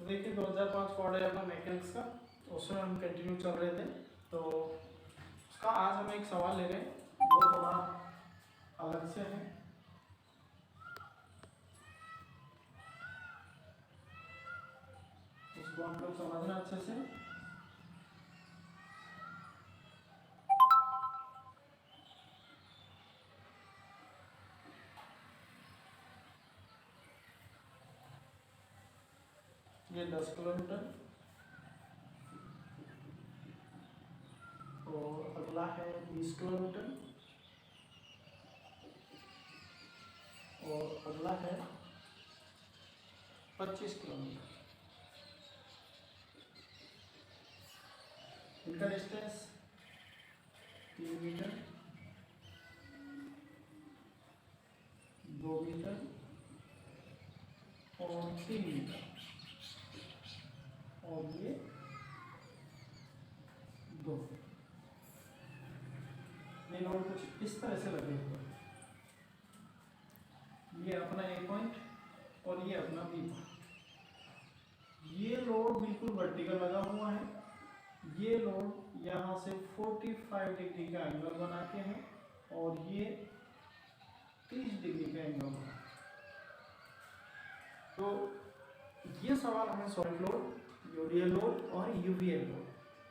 देखिए 2005 का ऑर्डर है अपना मैकेनिक्स का, उसमें हम कंटिन्यू चल रहे थे। तो उसका आज हम एक सवाल ले रहे हैं, वो थोड़ा अलग से है। उसको हम लोग समझना अच्छे से। ये 10 किलोमीटर और अगला है 20 किलोमीटर और अगला है 25 किलोमीटर। इनका डिस्टेंस 3 मीटर, 2 मीटर और 3 मीटर, और ये 2। ये नोड कुछ इस तरह से लगे हुए हैं। ये अपना ए पॉइंट और ये अपना बी पॉइंट। ये लोड बिल्कुल वर्टिकल लगा हुआ है। ये लोड यहाँ से 45 डिग्री का एंगल बना के है और ये 30 डिग्री का एंगल बना। तो ये सवाल हमें सॉलिड लोड, यूडीएल लोड और यूवीएल लोड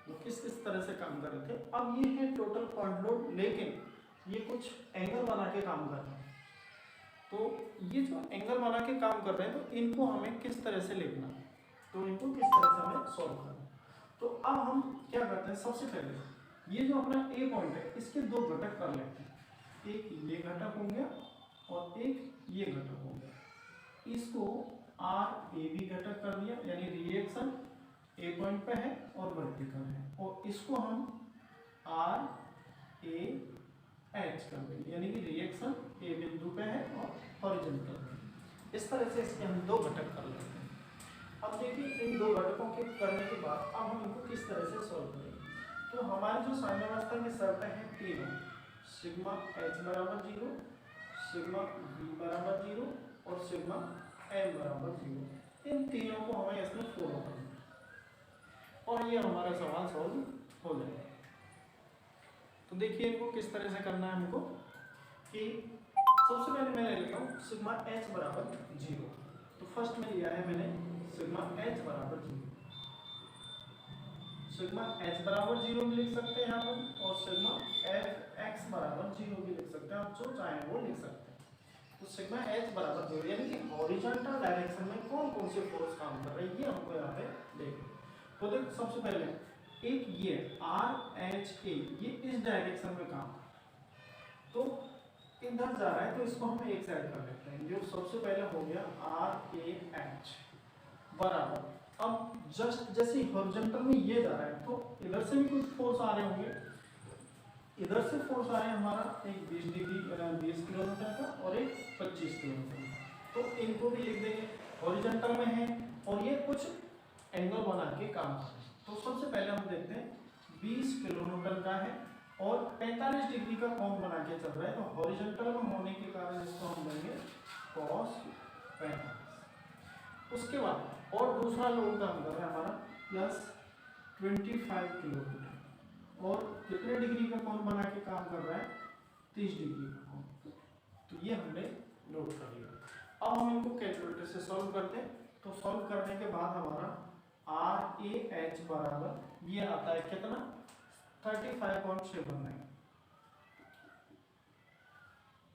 वो किस किस तरह से काम कर रहे थे। अब ये है टोटल पॉइंट लोड, लेकिन ये कुछ एंगल बना के काम कर रहे हैं। तो ये जो एंगल बना के काम कर रहे हैं, तो इनको हमें किस तरह से लिखना, तो इनको किस तरह से हमें सॉल्व करना। तो अब हम क्या करते हैं, सबसे पहले ये जो अपना ए पॉइंट है, इसके दो घटक कर लेते हैं। एक ये घटक हो गया और एक ये घटक हो गया। इसको आर ए बी घटक कर दिया, यानी रिएक्शन ए पॉइंट पे है और वर्टिकल है, और इसको हम आर ए एच कर देंगे, यानी कि रिएक्शन ए बिंदु पे है और हॉरिजॉन्टल है। इस तरह से इसके हम दो घटक कर लेते हैं। अब देखिए इन दो घटकों के करने के बाद अब हम इनको किस तरह से सॉल्व करेंगे। तो हमारी जो साइन अवस्था की शर्तें हैं तीनों, सिग्मा एच बराबर 0, सिग्मा बी बराबर 0 और सिग्मा एम बराबर 0, इन तीनों को हमें इसमें फॉलो करना है और ये हमारा सवाल सॉल्व हो जाएगा। तो देखिए इनको किस तरह से करना है हमको, कि सबसे पहले मैं ले लेता हूँ सिग्मा एच बराबर 0। तो फर्स्ट में लिया है मैंने सिग्मा एच बराबर 0। सिग्मा एच बराबर 0 भी लिख सकते हैं यहाँ पर, और सिग्मा एफ एक्स बराबर 0 भी लिख सकते हैं, आप जो चाहें वो लिख सकते हैं। तो सिग्मा एच बराबर 0 यानी कि हॉरिजॉन्टल डायरेक्शन में कौन कौन से फोर्स काम कर रहे हैं, ये हमको यहाँ पे देखना। तो देख सबसे पहले एक ये आर एच ए, ये इस डायरेक्शन में काम कर रहा है, तो इधर जा रहा है, तो इसको हम एक साइड कर लेते हैं। जो सबसे पहले हो गया आर ए एच बराबर, अब जस्ट जैसे हॉरिजॉन्टल में ये जा रहा है, तो इधर से भी कुछ फोर्स आ रहे होंगे। इधर से फोर्स आ रहे हैं हमारा एक 20 किलोमीटर का और एक 25 किलोमीटर का, तो इनको भी लिख देंगे। हॉरिजॉन्टल में है और ये कुछ एंगल बना के काम कर रहे हैं। तो सबसे पहले हम देखते हैं 20 किलोमीटर का है और 45 डिग्री का कोण बना के चल रहा है, तो हॉरिजॉन्टल में होने के कारण इसको हम देंगे cos 45। उसके बाद और दूसरा लोड काम कर रहा है हमारा प्लस 25 किलोमीटर, और कितने डिग्री का कोण बना के काम कर रहा है, 30 डिग्री का कोण। तो ये हमने नोट कर लिया। अब हम इनको कैलकुलेटर से सॉल्व करते हैं। तो सॉल्व करने के बाद हमारा आर ए एच बराबर ये आता है कितना, 35.79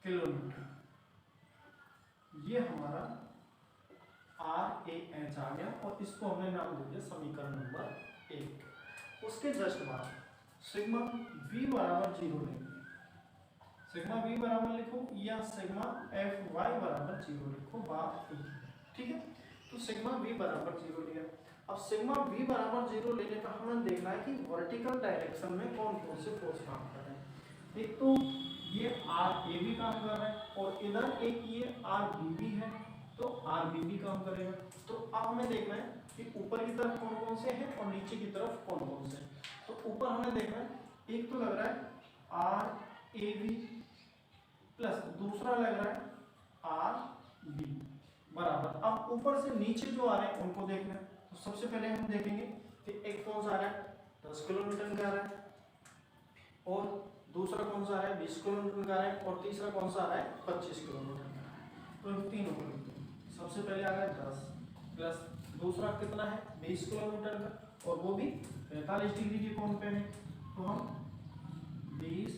किलोमीटर। ये हमारा आर ए एच आ गया और इसको हमने नाम दे दिया समीकरण नंबर 1। उसके जस्ट बाद सिग्मा v बराबर 0 लेंगे। सिग्मा v बराबर लिखो या सिग्मा एफ वाई बराबर 0 लिखो, बात ठीक है। तो सिग्मा v बराबर 0 लिया। अब सिग्मा v बराबर 0 लेने पर हमें देखना है कि वर्टिकल डायरेक्शन में कौन कौन से फोर्स काम कर रहे हैं। एक तो ये आर ए बी काम कर रहा है और इधर एक ये आर बी बी है, तो आर बी बी काम करेगा। तो अब हमें देखना है कि ऊपर की तरफ कौन कौन से हैं और नीचे की तरफ कौन कौन से हैं। तो ऊपर हमें देखना है, एक तो लग रहा है आर ए बी प्लस दूसरा लग रहा है आर बी बराबर। अब ऊपर से नीचे जो आ रहे हैं उनको देखना है। तो सबसे पहले हम देखेंगे कि एक कौन सा आ रहा है 10 किलोमीटर का आ रहा है, और दूसरा कौन सा आ रहा है 20 किलोमीटर का आ रहा है, और तीसरा कौन सा आ रहा है 25 किलोमीटर का आ रहा है। तो इन तीनों को लिखते हैं। सबसे पहले आ गया 10 प्लस दूसरा कितना है 20 किलोमीटर का, और वो भी 45 डिग्री के कोण पे है। तो हम 20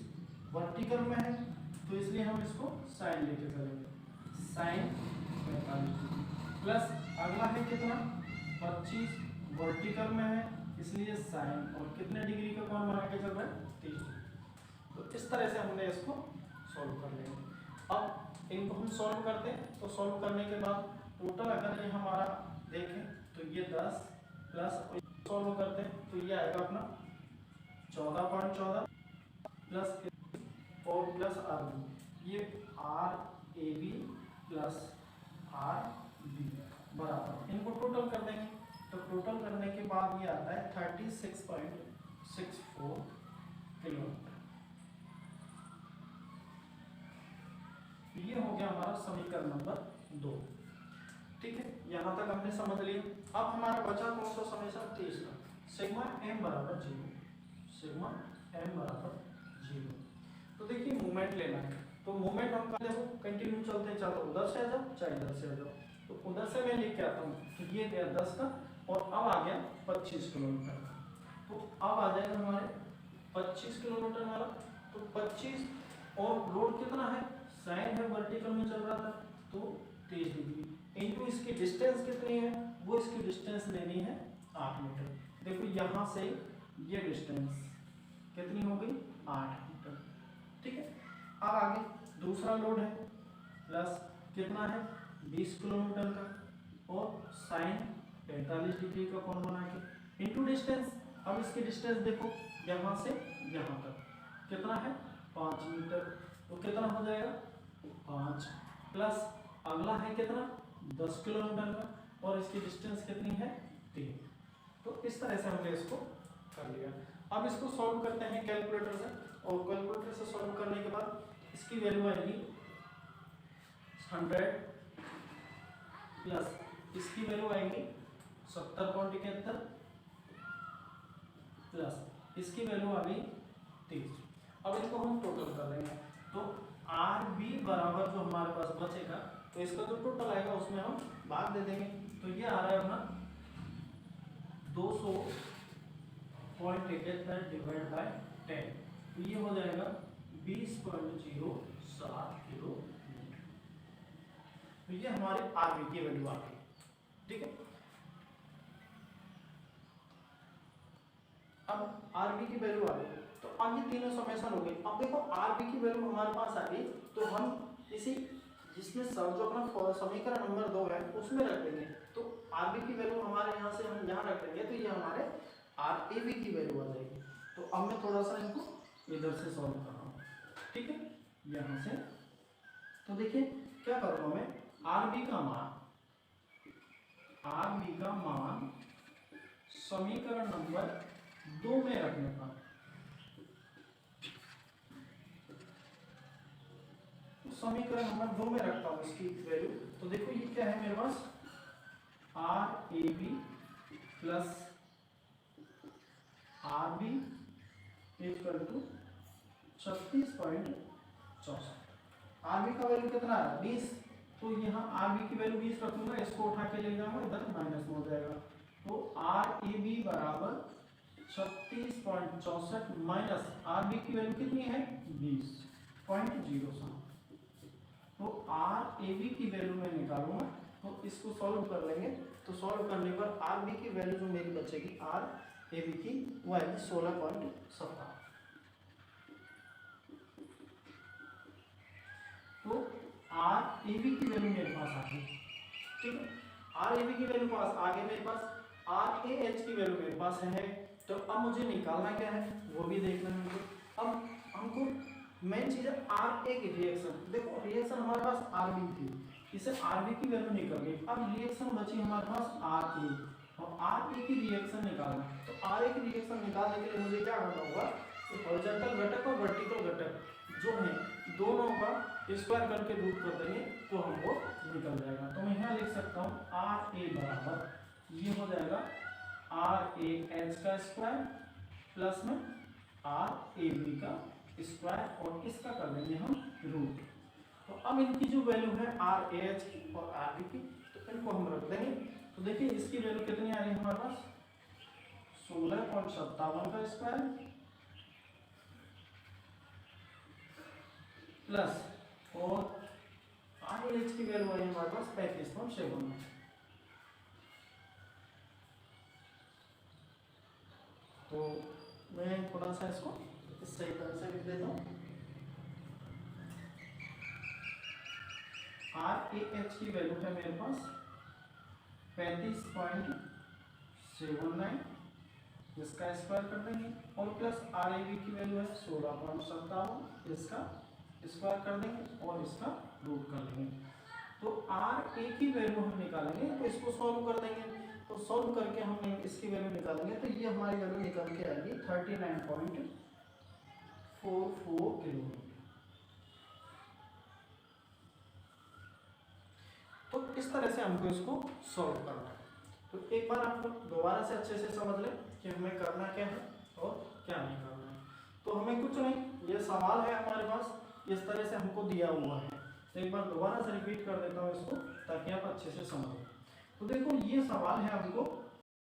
वर्टिकल में है तो इसलिए हम इसको साइन लेके चलेंगे, साइन 45 डिग्री प्लस अगला है कितना 25 वर्टिकल में है इसलिए साइन, और कितने डिग्री का कोण बना के चल रहा है 30। तो इस तरह से हमने इसको सॉल्व कर लेंगे। अब इनको हम सॉल्व करते हैं, तो सॉल्व करने के बाद टोटल अगर ये हमारा देखें तो ये 10 प्लस सॉल्व करते हैं तो ये आएगा अपना 14.14 प्लस और प्लस आर बी, ये R A B plus R B बराबर, इनको टोटल कर देंगे। तो टोटल करने के बाद ये आता है 36.64 किलोमीटर। ये हो गया हमारा समीकरण नंबर 2। ठीक है, यहाँ तक हमने समझ लिया। अब हमारा बचा कौन सा समीकरण तीसरा, सिग्मा एम बराबर 0, सिग्मा एम बराबर 0। तो देखिए मोमेंट लेना है, तो मोमेंट हम कर देखो कंटिन्यू चलते हैं, चाहे उधर से आ जाओ चाहे इधर से आ जाओ। तो उधर से मैं लिख के आता हूँ, तो ये गया 10 का और अब आ गया 25 किलोमीटर का। तो अब आ जाएगा हमारे 25 किलोमीटर वाला। तो 25 और लोड कितना है, साइन है वर्टिकल में चल रहा था तो 30 डिग्री इनटू इसकी डिस्टेंस कितनी है, वो इसकी डिस्टेंस लेनी है 8 मीटर। देखो यहाँ से ये डिस्टेंस कितनी हो गई 8 मीटर। ठीक है, अब आगे दूसरा लोड है प्लस कितना है 20 किलोमीटर का और साइन 45 डिग्री का कोण बना के इनटू डिस्टेंस। अब इसकी डिस्टेंस देखो यहाँ से यहाँ तक कितना है 5 मीटर, तो कितना हो जाएगा 5 प्लस अगला है कितना 10 किलोमीटर का और इसकी डिस्टेंस कितनी है 3। तो इस तरह से हमने इसको कर लिया। अब इसको सॉल्व करते हैं कैलकुलेटर से, और कैलकुलेटर से सॉल्व करने के बाद इसकी वैल्यू आएगी 100 प्लस इसकी वैल्यू आएगी 70.71 प्लस इसकी वैल्यू आ गई 30। अब इनको हम टोटल कर लेंगे, तो आर बी बराबर जो हमारे पास बचेगा तो इसका जो टोटल आएगा उसमें हम भाग दे देंगे। तो ये आ रहा है अपना 200.71 डिवाइड बाय 10, तो ये हो जाएगा 20.07 किलोमीटर। तो ये हमारे आर बी की वैल्यू आ गई। ठीक है, अब आर बी की वैल्यू आ गई, तो अब ये तीनों समेशन हो गई। अब देखो आर बी की वैल्यू हमारे पास आ गई, तो हम इसी जिसमें सब जो अपना समीकरण नंबर 2 है उसमें रख देंगे। तो आर बी की वैल्यू हमारे यहाँ से हम यहाँ रख देंगे, तो ये हमारे आर ए बी की वैल्यू आ जाएगी। तो अब मैं थोड़ा सा इनको इधर से सॉल्व कर रहा हूँ। ठीक है, यहाँ से तो देखिए क्या करूँगा मैं, आर बी का मान समीकरण नंबर 2 में रखने का। समीकरण नंबर 2 में रखता हूँ इसकी वैल्यू। तो देखो ये क्या है मेरे पास R A B plus R B equal to 36.64। R B का वैल्यू कितना है 20, तो यहाँ आर बी की वैल्यू 20 रखूंगा, इसको उठा के ले जाऊंगा इधर माइनस में हो जाएगा। तो आर ए बी बराबर 36.64 माइनस आर बी की वैल्यू कितनी है 20.07। तो आर ए बी की वैल्यू मैं निकालूंगा, तो इसको सॉल्व कर लेंगे। तो सॉल्व करने पर आर बी की वैल्यू जो मेरी बचेगी आर ए बी की वो आएगी 16.17। तो आर ए बी की वैल्यू मेरे पास आ गई। ठीक है, आर ए बी की वैल्यू पास आगे मेरे पास आर ए एच की वैल्यू मेरे पास है। तो अब मुझे निकालना क्या है वो भी देखना है हमको। अब हमको मेन चीज है आर ए की रिएक्शन। देखो रिएक्शन हमारे पास आर बी थी, इसे आर बी की वैल्यू निकल गई। अब रिएक्शन बची हमारे पास आर ए, और आर ए की रिएक्शन निकालना। तो आर ए की रिएक्शन निकालने के लिए मुझे क्या करना होगा, तो हॉरिजॉन्टल घटक और वर्टिकल घटक जो है दोनों का स्क्वायर करके रूट कर देंगे तो हमको निकल जाएगा। तो मैं यहाँ लिख सकता हूँ आर ए बराबर ये हो जाएगा आर ए एच का स्क्वायर प्लस में आर ए बी का स्क्वायर और इसका कर देंगे हम रूट। तो अब इनकी जो वैल्यू है आर ए एच की और आर बी की, तो इनको हम रख देंगे। तो देखिए इसकी वैल्यू कितनी आ रही है हमारे पास 16.57 का स्क्वायर प्लस और आर ए एच की वैल्यू आई हमारे पास 35.7। तो मैं थोड़ा सा इसको इस सही तरह से लिख देता हूँ। आर ए एच की वैल्यू है मेरे पास 35.79, इसका स्क्वायर कर देंगे और प्लस आर ए बी की वैल्यू है 16.57, इसका स्क्वायर कर देंगे और इसका रूट कर देंगे। तो आर ए की वैल्यू हम निकालेंगे तो इसको सॉल्व कर देंगे। तो सॉल्व करके हम इसकी वैल्यू निकालेंगे तो ये हमारी वैल्यू निकल के आएगी 39.44 किलोमीटर। तो इस तरह से हमको इसको सॉल्व करना है। तो एक बार आप दोबारा से अच्छे से समझ लें कि हमें करना क्या है और क्या नहीं करना है। तो हमें कुछ नहीं, ये सवाल है हमारे पास, इस तरह से हमको दिया हुआ है। तो एक बार दोबारा से रिपीट कर देता हूँ इसको ताकि आप अच्छे से समझें। तो देखो ये सवाल है हमको